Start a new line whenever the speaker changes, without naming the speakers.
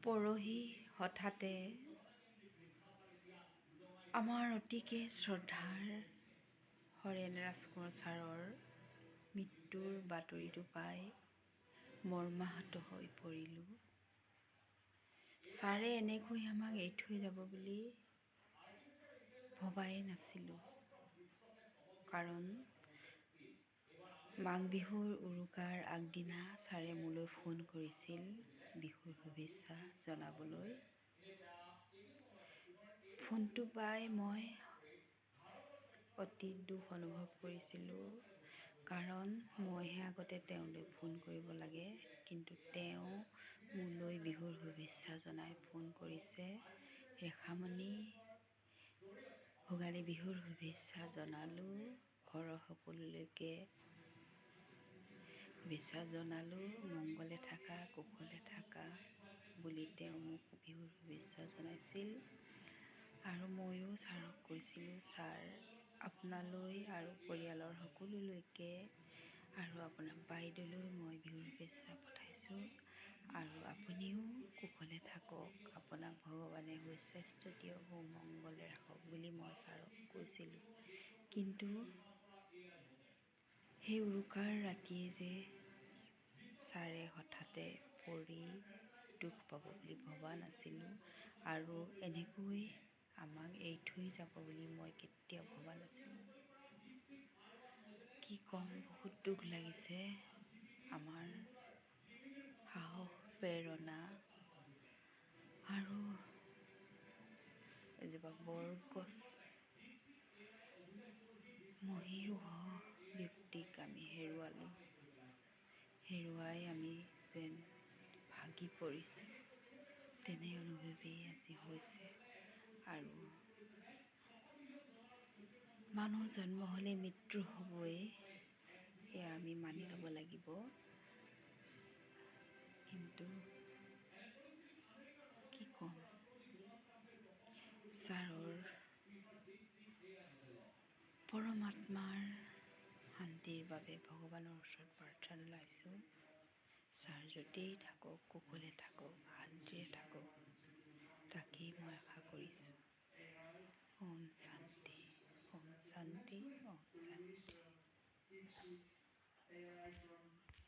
পৰহি হঠাতে আমাৰ অতিকে শ্ৰদ্ধাৰ হৰেণ ৰাজকোঁৱৰ ছাৰৰ মৃত্যুৰ বাতৰিটো পাই মৰ্মাহত হৈ পৰিলোঁ। ছাৰে এনেকৈ আমাক এৰি থৈ যাব বুলি ভবাই নাছিলোঁ। কাৰণ মাঘ বিহুৰ উৰুকাৰ আগদিনা ছাৰে মোলৈ ফোন কৰিছিল বিহুৰ শুভেচ্ছা জনাবলৈ। ফোনটো পাই মই অতি দুখ অনুভৱ কৰিছিলোঁ। কাৰণ মইহে আগতে তেওঁলৈ ফোন কৰিব লাগে, কিন্তু তেওঁ মোলৈ বিহুৰ শুভেচ্ছা জনাই ফোন কৰিছে। ৰেখামণি, ভোগালী বিহুৰ শুভেচ্ছা জনালোঁ। ঘৰৰ সকলোলৈকে শুভেচ্ছা জনালোঁ। মংগলে থাকা, কুশলে থাকা বুলি তেওঁ মোক বিহুৰ শুভেচ্ছা জনাইছিল। আৰু ময়ো ছাৰক কৈছিলোঁ, ছাৰ, আপোনালৈ আৰু পৰিয়ালৰ সকলোলৈকে আৰু আপোনাৰ বাইদেউলৈ মই বিহুৰ শুভেচ্ছা পঠাইছোঁ। আৰু আপুনিও কুশলে থাকক, আপোনাক ভগৱানে সুস্বাস্থ্য দিয়ক, সুমংগলে ৰাখক বুলি মই ছাৰক কৈছিলোঁ। কিন্তু সেই উৰুকাৰ ৰাতিয়ে যে ছাৰে হঠাতে পৰি দুখ পাব বুলি ভবা নাছিলোঁ। আৰু এনেকৈ আমাক এৰি থৈ যাব বুলি মই কেতিয়াও ভবা নাছিলোঁ। কি ক'ম, বহুত দুখ লাগিছে। আমাৰ সাহস, প্ৰেৰণা আৰু এজোপা বৰগছ মহীৰূহ ব্যক্তিক আমি হেৰুৱালোঁ। হেৰুৱাই আমি যেন ভাগি পৰিছোঁ, তেনে অনুভৱেই আজি হৈছে। আৰু মানুহ জন্ম হ'লে মৃত্যু হ'বই, এয়া আমি মানি ল'ব লাগিব। কিন্তু কি ক'ম, ছাৰৰ পৰমাত্মাৰ শান্তিৰ বাবে ভগৱানৰ ওচৰত প্ৰাৰ্থনা জনাইছোঁ। ছাৰ য'তেই থাকক, কুশলে থাকক, শান্তিৰে থাকক, তাকেই মই আশা কৰিছোঁ। ওম শান্তি, ওম শান্তি, ওম শান্তি।